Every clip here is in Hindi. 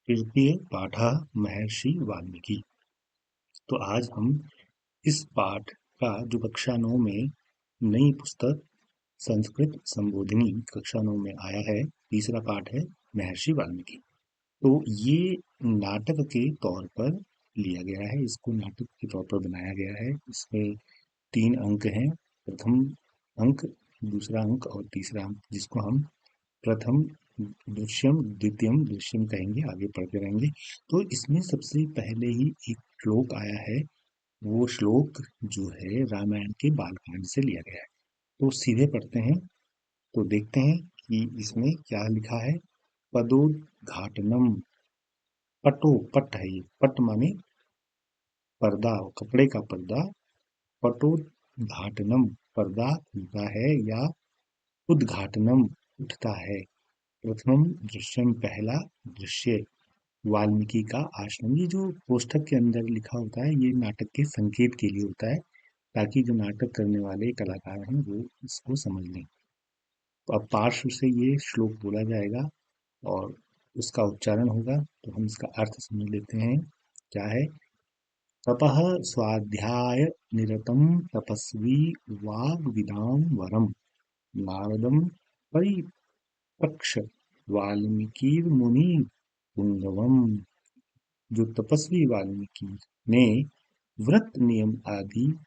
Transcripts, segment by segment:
तृतीय पाठः महर्षि वाल्मीकि। तो आज हम इस पाठ का जो कक्षा 9 में नई पुस्तक संस्कृत संबोधिनी कक्षा 9 में आया है, तीसरा पाठ है महर्षि वाल्मीकि। तो ये नाटक के तौर पर लिया गया है, इसको नाटक के तौर पर बनाया गया है। इसमें 3 अंक हैं, प्रथम अंक, दूसरा अंक और तीसरा अंक, जिसको हम प्रथम दृश्यम द्वितीयम दृश्यम कहेंगे, आगे पढ़ते रहेंगे। तो इसमें सबसे पहले ही एक श्लोक आया है, वो श्लोक जो है रामायण के बालकांड से लिया गया है। तो सीधे पढ़ते हैं, तो देखते हैं कि इसमें क्या लिखा है। पदोद्घाटनम, पटो पट है, ये पट माने पर्दा, कपड़े का पर्दा। पटोद्घाटनम, पर्दा खुलता है या उद्घाटनम उठता है। प्रथम दृश्यम, पहला दृश्य, वाल्मीकि का आश्रम। ये जो कोष्ठक के अंदर लिखा होता है, ये नाटक के संकेत के लिए होता है, ताकि जो नाटक करने वाले कलाकार हैं वो इसको समझ लें। तो अब पार्श्व से ये श्लोक बोला जाएगा और उसका उच्चारण होगा, तो हम इसका अर्थ समझ लेते हैं। क्या है? तपः स्वाध्याय निरतं तपस्वी वाग्विदां वरम नारदं परिपक्ष वाल्मीकिर्मुनि पुंगवम। जो तपस्वी वाल्मीकि ने व्रत नियम आदि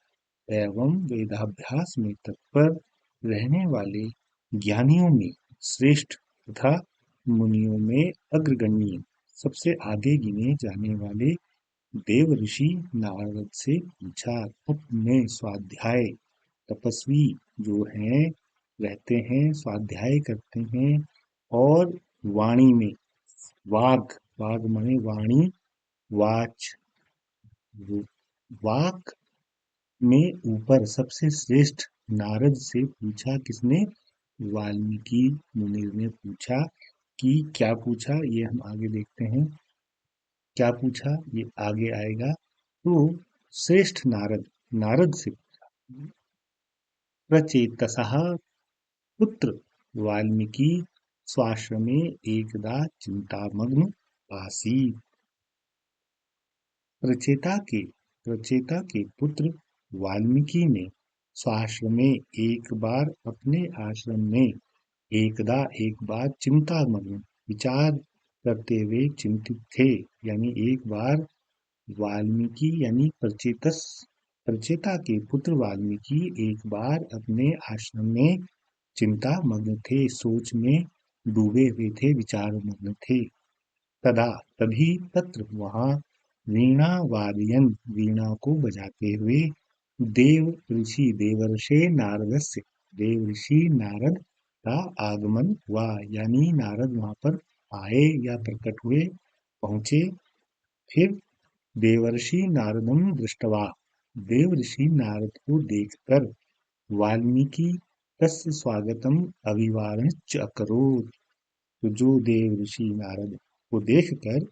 एवं वेदाभ्यास में तत्पर रहने वाले ज्ञानियों में श्रेष्ठ तथा मुनियों में अग्रगण्य सबसे आगे गिने जाने वाले देव ऋषि नारद से पूछा। तप में स्वाध्याय, तपस्वी जो हैं रहते हैं, स्वाध्याय करते हैं, और वाणी में, वाग, वाग माने वाणी, वाच, वाक में ऊपर सबसे श्रेष्ठ नारद से पूछा। किसने? वाल्मीकि मुनि ने पूछा। कि क्या पूछा ये हम आगे देखते हैं। क्या पूछा ये आगे आएगा। तो श्रेष्ठ नारद, नारद से पूछा। प्रचेतसः पुत्र वाल्मीकि स्वाश्रमे एकदा चिंतामग्न आसीत्। प्रचेता के पुत्र वाल्मीकि ने स्वाश्रमे एक बार, अपने आश्रम में, एकदा एक बार, चिंतामग्न विचार करते हुए चिंतित थे। यानी एक बार वाल्मीकि यानी प्रचेता के पुत्र वाल्मीकि एक बार अपने आश्रम में चिंता मग्न थे, सोच में डूबे हुए थे, विचार मग्न थे। तदा तभी तत्र वहां वीणा वादयन, वीणा को बजाते हुए, देव ऋषि देवर्षे नारदस्य, देव ऋषि नारद का आगमन हुआ। यानी नारद वहां पर आए या प्रकट हुए, पहुंचे। फिर देवर्षि नारदम दृष्टवा, देव ऋषि नारद को देखकर वाल्मीकि तस्य स्वागतम अभिवादनश्च अकरोत्। तो जो देव ऋषि नारद को देखकर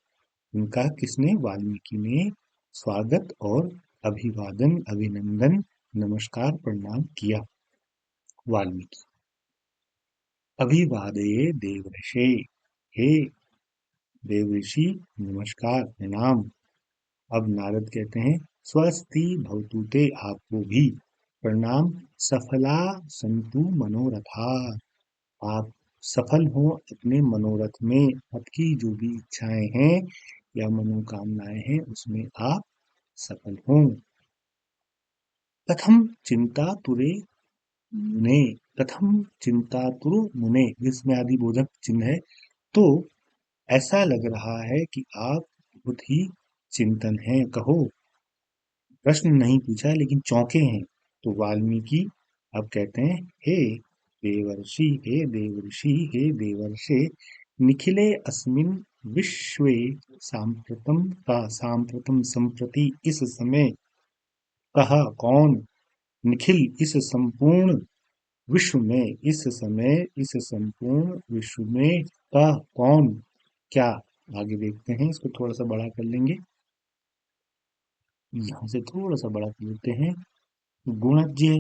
उनका किसने? वाल्मीकि ने स्वागत और अभिवादन, अभिनंदन, नमस्कार, प्रणाम किया। वाल्मीकि अभिवादये देवर्षे, हे देवऋषि नमस्कार, प्रणाम। अब नारद कहते हैं स्वस्ति भवतु ते, आपको भी प्रणाम। सफला संतु मनोरथा, आप सफल हो अपने मनोरथ में, आपकी जो भी इच्छाएं हैं या मनोकामनाएं हैं उसमें आप सफल हों। तथम चिंतातुरे मुने, तथम चिंतातुर मुने, जिसमें आदि बोधक चिन्ह है। तो ऐसा लग रहा है कि आप बहुत ही चिंतन हैं, कहो। प्रश्न नहीं पूछा है लेकिन चौंके हैं। तो वाल्मीकि अब कहते हैं हे देवर्षि, हे देवर्षि, हे देवर्षे, निखिले अस्मिन् विश्वे सांप्रतम संप्रति, इस समय, कहा कौन, निखिल इस संपूर्ण विश्व में, इस समय इस संपूर्ण विश्व में, कह कौन, क्या। आगे देखते हैं, इसको थोड़ा सा बड़ा कर लेंगे, यहाँ से थोड़ा सा बड़ा कर लेते हैं। गुणज्ञ,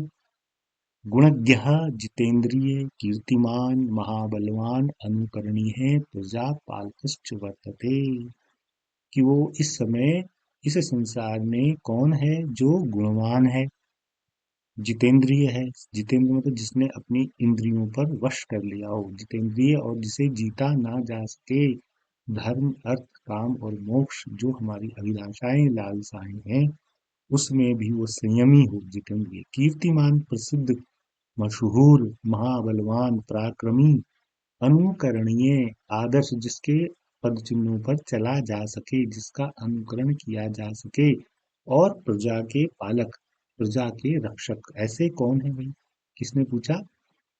गुणज्ञः जितेन्द्रिय कीर्तिमान महाबलवान अनुकरणीय प्रजापालकश्च वर्तते। कि वो इस समय इस संसार में कौन है जो गुणवान है, जितेंद्रिय है। जितेंद्र मतलब जिसने अपनी इंद्रियों पर वश कर लिया हो, जितेंद्रिय, और जिसे जीता ना जा सके। धर्म, अर्थ, काम और मोक्ष जो हमारी अभिलाषाएं, लालसाएं हैं, उसमें भी वो संयमी हो, जितेंद्रिय। कीर्तिमान, प्रसिद्ध, मशहूर, महाबलवान, पराक्रमी, अनुकरणीय, आदर्श, जिसके पद चिन्हों पर चला जा सके, जिसका अनुकरण किया जा सके, और प्रजा के पालक, प्रजा के रक्षक। ऐसे कौन है भाई? किसने पूछा?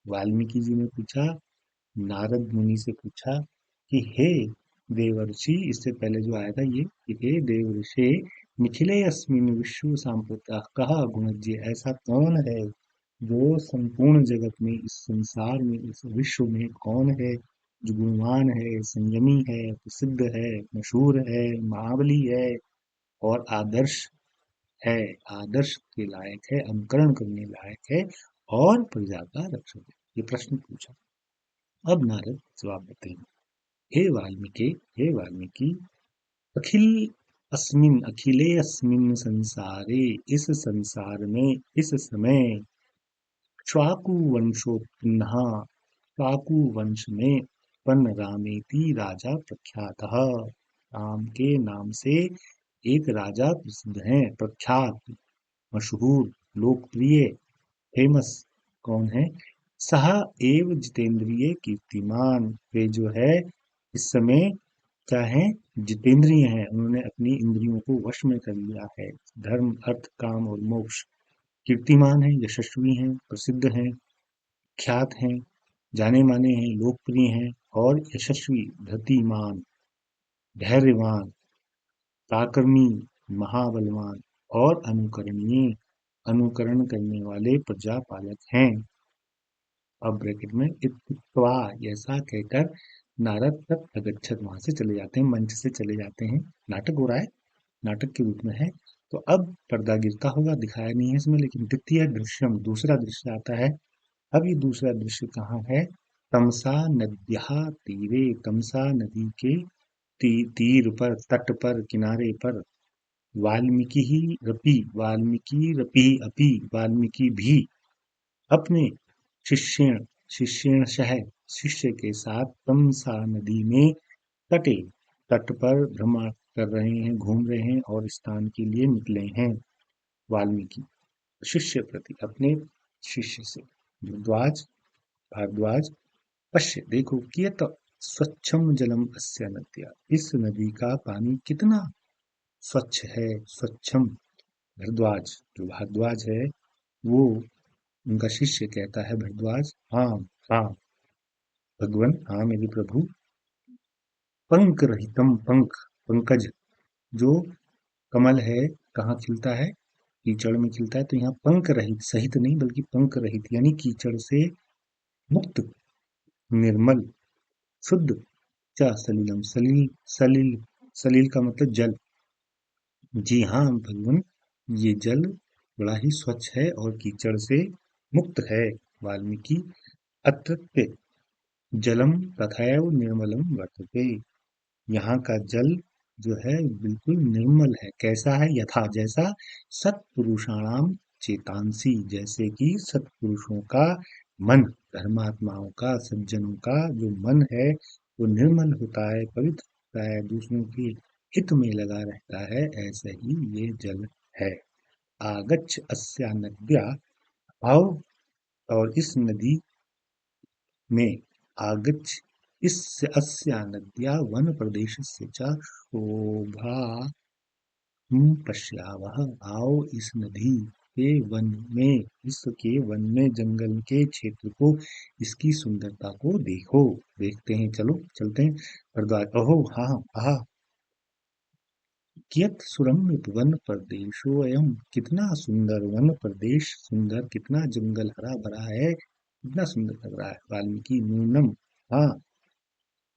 वाल्मीकि जी ने पूछा। नारद मुनि से पूछा कि हे देवर्षि, इससे पहले जो आया था ये, कि हे देवर्षि, निखिले अस्मिन् विश्व सांप्रतः कहा गुणज्ञ, ऐसा कौन है जो संपूर्ण जगत में, इस संसार में, इस विश्व में कौन है जो गुणवान है, संयमी है, प्रसिद्ध है, मशहूर है, महाबली है, और आदर्श है, आदर्श के लायक है, अनुकरण करने लायक है, और प्रजा का रक्षक है। ये प्रश्न पूछा। अब नारद जवाब देते हैं। हे वाल्मीकि, हे वाल्मीकि, अखिल अखिले अस्मिन् संसारे, इस संसार में, इस समय, श्वाकु वंशोत्पन्नः, श्वाकु वंश में उत्पन्न रामेति राजा प्रख्यातः, राम के नाम से एक राजा प्रसिद्ध हैं, प्रख्यात, मशहूर, लोकप्रिय, फेमस। कौन है? सह एव जितेंद्रिय कीर्तिमान, वे जो है इस समय क्या है? जितेंद्रिय हैं, उन्होंने अपनी इंद्रियों को वश में कर लिया है। धर्म, अर्थ, काम और मोक्ष। कीर्तिमान है, यशस्वी हैं, प्रसिद्ध हैं, ख्यात हैं, जाने माने हैं, लोकप्रिय हैं, और यशस्वी, धृतिमान, धैर्यवान, पराक्रमी, महाबलवान, और अनुकरणीय, अनुकरण करने वाले प्रजापालक हैं। अब ब्रैकेट में इत्युक्त्वा, ऐसा कहकर नारद तत् अगच्छत, वहां से चले जाते हैं, मंच से चले जाते हैं। नाटक हो रहा है, नाटक के रूप में है। तो अब पर्दा गिरता होगा, दिखाया नहीं है इसमें, लेकिन द्वितीय दृश्यम, दूसरा दृश्य आता है। अब ये दूसरा दृश्य कहाँ है? तमसा नद्या तीरे, तमसा नदी के तीर पर, तट पर, किनारे पर, वाल्मीकि ही रपि, वाल्मीकि रपि अपि, वाल्मीकि भी अपने शिष्येण, शिष्येणशः, शिष्य के साथ, तमसा नदी में, तटे, तट पर भ्रमण कर रहे हैं, घूम रहे हैं, और स्नान के लिए निकले हैं। वाल्मीकि शिष्य प्रति, अपने शिष्य से। भारद्वाज, भारद्वाज, पश्य, देखो, कियत स्वच्छम जलम अस्य नद्या, इस नदी का पानी कितना स्वच्छ है, स्वच्छम। भरद्वाज, जो भारद्वाज है, वो उनका शिष्य कहता है, भरद्वाज, हाँ, हाँ भगवन, हाँ मेरे प्रभु। पंक रहितम, पंख, पंकज, जो कमल है, कहाँ खिलता है? कीचड़ में खिलता है। तो यहाँ पंख रहित, सहित नहीं बल्कि पंख रहित, यानी कीचड़ से मुक्त, निर्मल, शुद्ध, च सलिलम, सलील, सलील, सलील का मतलब जल। जी हाँ भगवन, ये जल बड़ा ही स्वच्छ है और कीचड़ से मुक्त है। वाल्मीकि, अत्र जलम तथैव निर्मलम वर्तते, यहाँ का जल जो है बिल्कुल निर्मल है। कैसा है? यथा, जैसा, सत्पुरुषाणाम चेतांसी, जैसे कि सत्पुरुषों का मन, धर्मात्माओं का, सज्जनों का जो मन है वो निर्मल होता है, पवित्र होता है, दूसरों के हित में लगा रहता है, ऐसे ही ये जल है। आगच्छ अस्या नद्या, आओ, और इस नदी में, आगच्छ, इस अस्या नद्या वन प्रदेशस्य च शोभा पश्यावः, आओ इस नदी के वन में, इसके वन में, जंगल के क्षेत्र को, इसकी सुंदरता को देखो, देखते हैं, चलो चलते हैं। भरद्वाज, अहो, हाँ, आहा, कियत सुरम्य वन प्रदेशोऽयं, कितना सुंदर वन प्रदेश, सुंदर, कितना जंगल हरा भरा है, कितना सुंदर लग रहा है। वाल्मीकि, नूनम, हाँ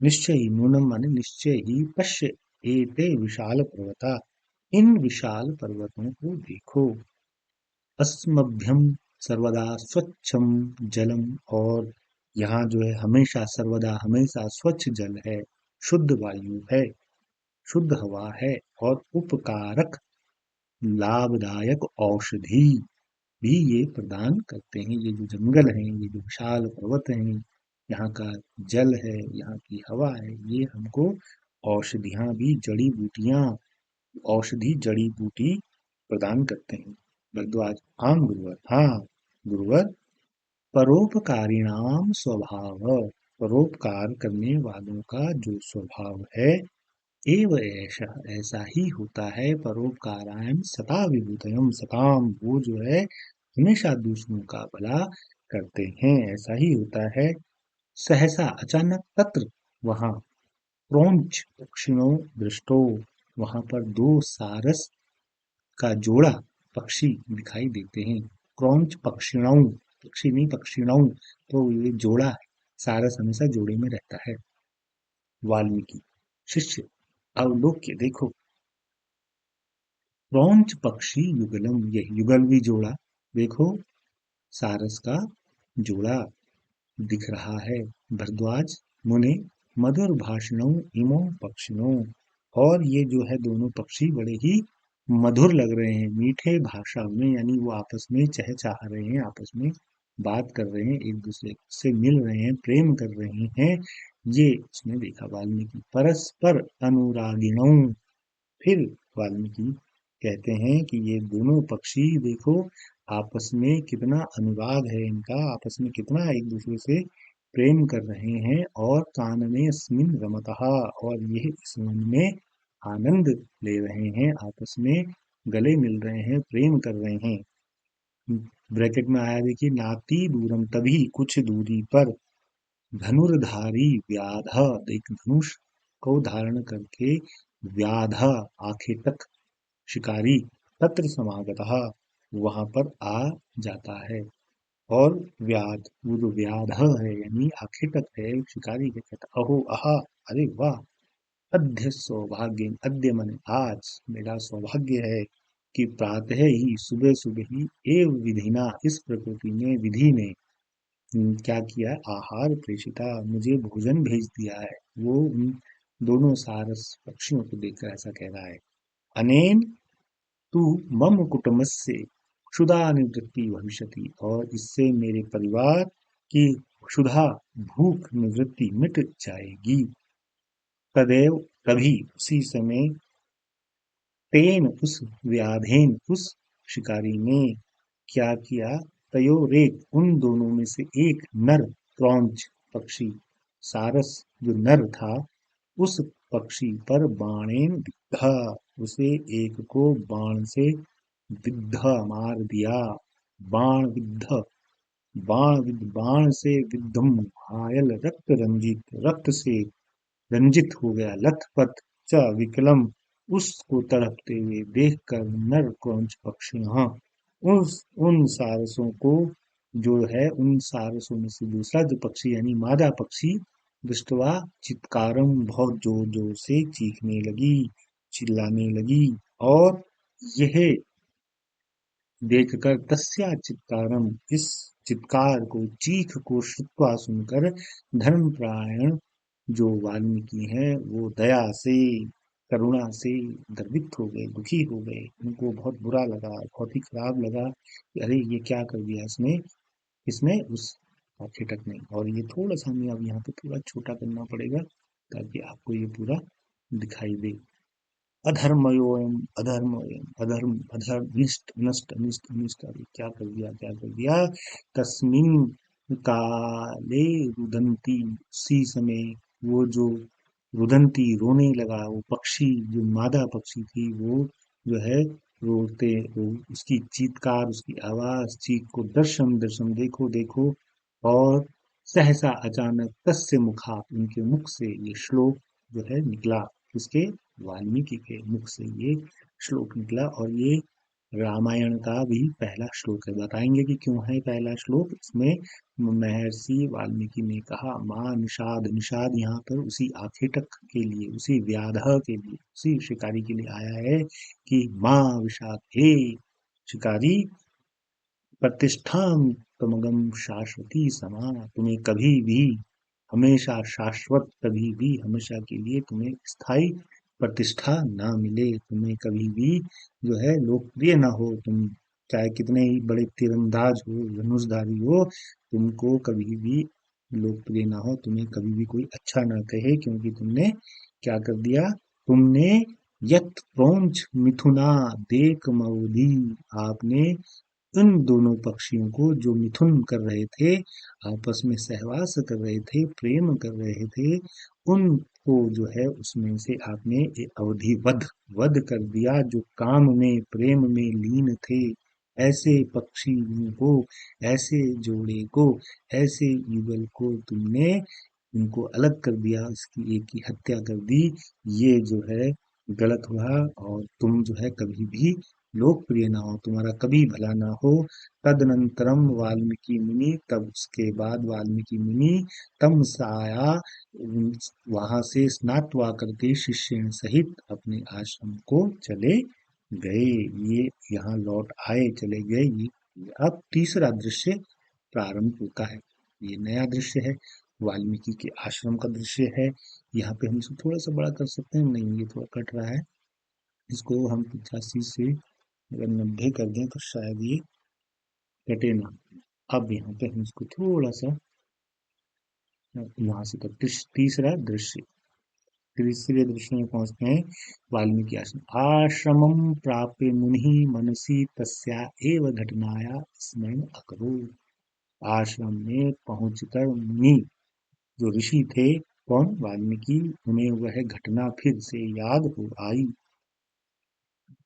निश्चय ही, नूनम माने निश्चय ही, पश्य एते विशाल पर्वता, इन विशाल पर्वतों को देखो। अस्मभ्यम सर्वदा स्वच्छम जलम, और यहाँ जो है हमेशा, सर्वदा हमेशा स्वच्छ जल है, शुद्ध वायु है। शुद्ध हवा है और उपकारक लाभदायक औषधि भी ये प्रदान करते हैं। ये जो जंगल हैं, ये जो विशाल पर्वत हैं, यहाँ का जल है, यहाँ की हवा है, ये हमको औषधियाँ भी, जड़ी बूटियाँ, औषधि जड़ी बूटी प्रदान करते हैं। भरद्वाज: हाँ गुरुवर, हाँ गुरुवर। परोपकारिणाम स्वभाव, परोपकार करने वालों का जो स्वभाव है, एव ऐसा ऐसा ही होता है। परोपकारायण सता विभूतयम सताम, वो जो है हमेशा दूसरों का भला करते हैं, ऐसा ही होता है। सहसा अचानक तत्र वहां, क्रौंच पक्षिणो दृष्टो, वहां पर दो सारस का जोड़ा पक्षी दिखाई देते हैं। क्रौंच पक्षिणौ, पक्षी नहीं पक्षिणौ, तो ये जोड़ा है। सारस हमेशा जोड़े में रहता है। वाल्मीकि: शिष्य अवलोक्य देखो, क्रौंच पक्षी युगलम, यह युगल भी जोड़ा देखो, सारस का जोड़ा दिख रहा है। भरद्वाज मुने मधुर भाषणों इमो पक्षिणों, और ये जो है दोनों पक्षी बड़े ही मधुर लग रहे हैं, मीठे भाषा में, यानी वो आपस में चहचहा रहे हैं, आपस में बात कर रहे हैं, एक दूसरे से मिल रहे हैं, प्रेम कर रहे हैं। ये उसने देखा वाल्मीकि। परस्पर अनुरागिणों, फिर वाल्मीकि कहते हैं कि ये दोनों पक्षी देखो, आपस में कितना अनुराग है इनका, आपस में कितना एक दूसरे से प्रेम कर रहे हैं। और कानने अस्मिन् रमतः, और ये इस वन में आनंद ले रहे हैं, आपस में गले मिल रहे हैं, प्रेम कर रहे हैं। ब्रैकेट में आया देखिए, नाति दूरम, तभी कुछ दूरी पर, धनुर्धारी व्याध, एक धनुष को धारण करके, व्याध आखेटक शिकारी, तत्र समागतः, वहां पर आ जाता है। और व्याध, वो जो व्याध है यानी आखेटक है, शिकारी के कहता, अहो आहा, अरे वाह, अद्य सौभाग्य, अद्य मने आज मेरा सौभाग्य है कि प्रातः ही, सुबह सुबह ही, एव विधिना, इस प्रकृति ने, विधि ने क्या किया, आहार प्रेषिता, मुझे भोजन भेज दिया है। वो उन दोनों सारस पक्षियों को देखकर ऐसा कह रहा है। अनेन तू मम कुटुम्बस्य क्षुधा निवृत्ति भविष्यति, और इससे मेरे परिवार की क्षुधा, भूख निवृत्ति मिट जाएगी। तदेव, तभी, उसी समय, तेन, उस व्याधेन, उस शिकारी ने क्या किया, तयोरेक, उन दोनों में से एक नर, क्रौंच पक्षी, सारस जो नर था, उस पक्षी पर बाणेन विद्धा, उसे एक को बाण से विद्ध, मार दिया। बाण विद्ध, बाण से विद्धम, घायल, रक्त रंजित, रक्त से रंजित हो गया। लथपथ च विकलम, उसको तड़पते हुए देखकर नर क्रौंच पक्षियां, उस उन सारसों को, जो है उन सारसों में से दूसरा जो पक्षी यानी मादा पक्षी, दृष्टवा चित्कारम, बहुत जोर जोर से चीखने लगी, चिल्लाने लगी। और यह देखकर, तस्या चित्कारम, इस चित्कार को, चीख को, श्रुत्वा सुनकर, धर्मपरायण जो वाल्मीकि हैं, वो दया से, करुणा से गर्वित हो गए, दुखी हो गए। उनको बहुत बुरा लगा, बहुत ही खराब लगा कि अरे ये क्या कर दिया इसने, इसने उस आखेटक ने। और ये थोड़ा सा हमें अब यहाँ पे थोड़ा छोटा करना पड़ेगा ताकि आपको ये पूरा दिखाई दे। अधर्मयोऽयम्, अधर्मोऽयम्, अधर्म, अधर्म, निष्ठ, नष्ट, अनिष्ट, अनिष्ट, अरे क्या कर दिया, क्या कर दिया। तस्मिन् काले रुदन्ती, उसी समय, वो जो रुदन्ती, रोने लगा, वो पक्षी, जो मादा पक्षी थी, वो जो है रोते, उसकी चीत्कार, उसकी आवाज, चीख को, दर्शन दर्शन, देखो देखो। और सहसा अचानक, तस्य मुखात, उनके मुख से ये श्लोक जो है निकला, किसके, वाल्मीकि के मुख से ये श्लोक निकला। और ये रामायण का भी पहला श्लोक है। बताएंगे कि क्यों है पहला श्लोक। इसमें महर्षि वाल्मीकि ने कहा, माँ निषाद, निषाद यहाँ पर उसी आखेटक के लिए, उसी व्याध के लिए, उसी शिकारी के लिए आया है कि माँ विषाद, हे शिकारी, प्रतिष्ठाम तमगम शाश्वती समा, तुम्हें कभी भी, हमेशा शाश्वत, कभी भी, हमेशा के लिए तुम्हें स्थायी प्रतिष्ठा ना मिले, तुम्हें कभी भी जो है लोकप्रिय ना हो, तुम चाहे कितने ही बड़े तीरंदाज हो, धनुषधारी हो, तुमको कभी भी लोकप्रिय ना हो, तुम्हें कभी भी कोई अच्छा ना कहे, क्योंकि तुमने क्या कर दिया, तुमने यत प्रोंछ मिथुना देक मवधि, आपने उन दोनों पक्षियों को जो मिथुन कर रहे थे, आपस में सहवास कर रहे थे, प्रेम कर रहे थे, उनको जो है उसमें से आपने एक अवधि वध वध कर दिया, जो काम में प्रेम में लीन थे। ऐसे पक्षियों को, ऐसे जोड़े को, ऐसे युगल को तुमने उनको अलग कर दिया, उसकी एक की हत्या कर दी। ये जो है गलत हुआ, और तुम जो है कभी भी लोकप्रिय ना हो, तुम्हारा कभी भला ना हो। तदनंतरम वाल्मीकि मुनि, तब उसके बाद वाल्मीकि मुनि तम साया वहां से स्नात्वा करके शिष्य सहित अपने आश्रम को चले गए। ये यहाँ लौट आए, चले गए। अब तीसरा दृश्य प्रारंभ होता है। ये नया दृश्य है, वाल्मीकि के आश्रम का दृश्य है। यहाँ पे हम इसको थोड़ा सा बड़ा कर सकते हैं, नहीं ये थोड़ा कट रहा है, इसको हम 85 से अगर 90 कर दें तो शायद ये कटे ना। अब यहाँ पे हम इसको थोड़ा सा यहाँ से तीसरा दृश्य, तीसरे दृश्य में पहुंचते हैं। वाल्मीकि आश्रम, आश्रमं प्राप्य मुनि मनसी तस्या एव घटनाया स्मरण अकरोत्। आश्रम में पहुंचकर मुनि, जो ऋषि थे, कौन, वाल्मीकि, उन्हें वह घटना फिर से याद हो आई।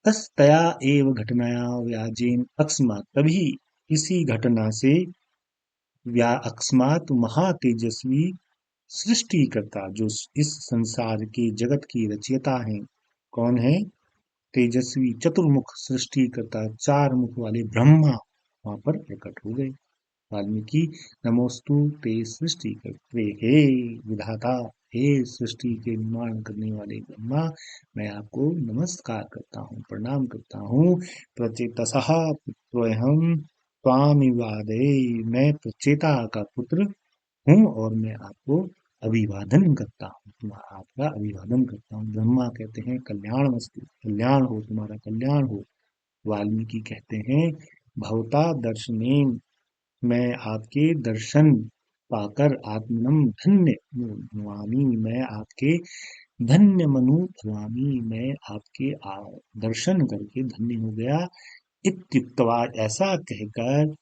तस्तया एव घटनाया व्याजेन अकस्मात, तभी इसी घटना से अकस्मात महातेजस्वी सृष्टिकर्ता, जो इस संसार के जगत की रचयिता हैं, कौन है, तेजस्वी चतुर्मुख सृष्टिकर्ता, चार मुख वाले ब्रह्मा वहां पर प्रकट हो गए। वाल्मीकि, नमोस्तु ते सृष्टि करते, हे विधाता, हे सृष्टि के निर्माण करने वाले ब्रह्मा, मैं आपको नमस्कार करता हूँ, प्रणाम करता हूँ। प्रचेतसः पुत्रोऽहं त्वामिवादये, मैं प्रचेता का पुत्र हूँ और मैं आपको अभिवादन करता हूँ, तुम्हारा आपका अभिवादन करता हूँ। ब्रह्मा कहते हैं कल्याण मस्तु, कल्याण हो, तुम्हारा कल्याण हो। वाल्मीकि कहते हैं भवता दर्शनेन, मैं आपके दर्शन पाकर आत्मनम धन्य भवामी, मैं आपके धन्य मनु भवामी, मैं आपके दर्शन करके धन्य हो गया। इत्युक्त्वा, ऐसा कहकर,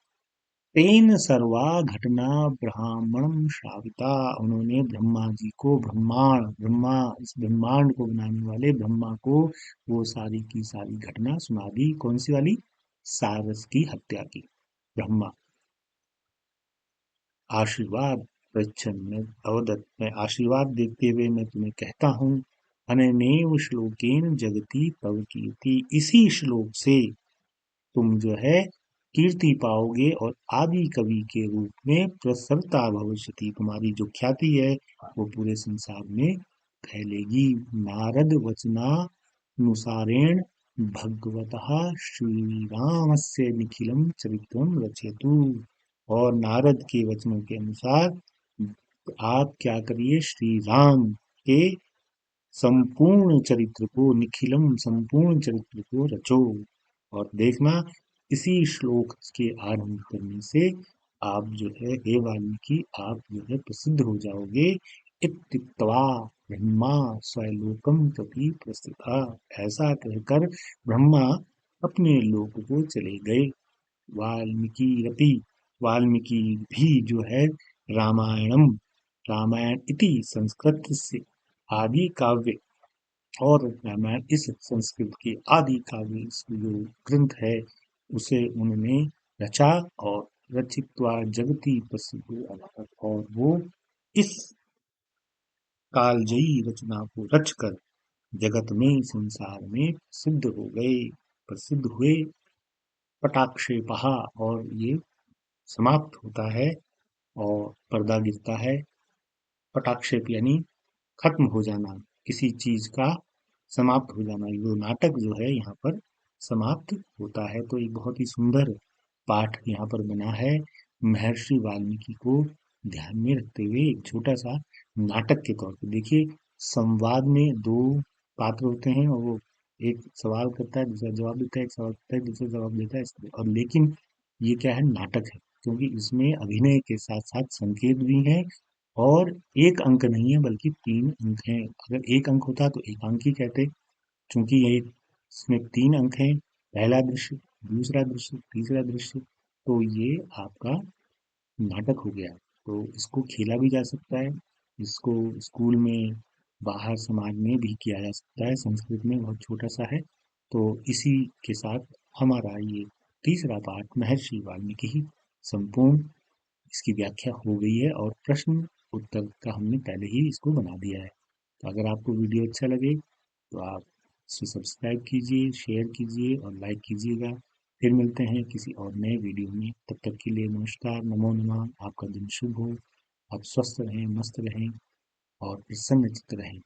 तेन सर्वा घटना ब्राह्मणम श्राविता, उन्होंने ब्रह्मा जी को, ब्रह्मा इस ब्रह्मांड को बनाने वाले ब्रह्मा को वो सारी की सारी घटना सुना दी। कौन सी वाली, सारस की हत्या की। ब्रह्मा आशीर्वाद पृच्छन्, मैं अवदत्, मैं आशीर्वाद देखते हुए मैं तुम्हें कहता हूँ, अननेव श्लोकेन जगति तव कीर्ति, इसी श्लोक से तुम जो है कीर्ति पाओगे और आदि कवि के रूप में प्रसरता भविष्यति, तुम्हारी जो ख्याति है वो पूरे संसार में फैलेगी। नारद वचनानुसारेण भगवतः श्रीरामस्य निखिलम चरित्रम रचयतु, और नारद के वचनों के अनुसार आप क्या करिए, श्री राम के संपूर्ण चरित्र को, निखिलम संपूर्ण चरित्र को रचो। और देखना, इसी श्लोक के आरंभ करने से आप जो है, हे वाल्मीकि, आप जो है प्रसिद्ध हो जाओगे। इत्युक्त्वा ब्रह्मा स्वलोकम प्रति प्रस्थिता, ऐसा कहकर ब्रह्मा अपने लोक को चले गए। वाल्मीकि रति, वाल्मीकि भी जो है रामायणम, रामायण इति संस्कृत से आदि काव्य, और रामायण इस संस्कृत के आदि काव्य, इस जो ग्रंथ है उसे उन्होंने रचा, और रचित्वा जगति प्रसिद्ध अभवत्, और वो इस कालजयी रचना को रचकर जगत में, संसार में सिद्ध हो गए, प्रसिद्ध हुए। पटाक्षेपहा, और ये समाप्त होता है और पर्दा गिरता है। पटाक्षेप यानी खत्म हो जाना, किसी चीज का समाप्त हो जाना, ये नाटक जो है यहाँ पर समाप्त होता है। तो एक बहुत ही सुंदर पाठ यहाँ पर बना है, महर्षि वाल्मीकि को ध्यान में रखते हुए एक छोटा सा नाटक के तौर पर। देखिए, संवाद में दो पात्र होते हैं और वो एक सवाल करता है, दूसरा जवाब देता है, एक सवाल करता है, दूसरा जवाब देता है और लेकिन ये क्या है, नाटक है, क्योंकि इसमें अभिनय के साथ साथ संकेत भी हैं और एक अंक नहीं है बल्कि 3 अंक हैं। अगर एक अंक होता तो एकांकी कहते, चूंकि ये इसमें 3 अंक हैं, पहला दृश्य, दूसरा दृश्य, तीसरा दृश्य, तो ये आपका नाटक हो गया। तो इसको खेला भी जा सकता है, इसको स्कूल में, बाहर समाज में भी किया जा सकता है, संस्कृत में बहुत छोटा सा है। तो इसी के साथ हमारा ये तीसरा पाठ महर्षि वाल्मीकि की संपूर्ण इसकी व्याख्या हो गई है और प्रश्न उत्तर का हमने पहले ही इसको बना दिया है। तो अगर आपको वीडियो अच्छा लगे तो आप इसे सब्सक्राइब कीजिए, शेयर कीजिए और लाइक कीजिएगा। फिर मिलते हैं किसी और नए वीडियो में, तब तक के लिए नमस्कार, नमो नमः, आपका दिन शुभ हो, आप स्वस्थ रहें, मस्त रहें और प्रसन्नचित्त रहें।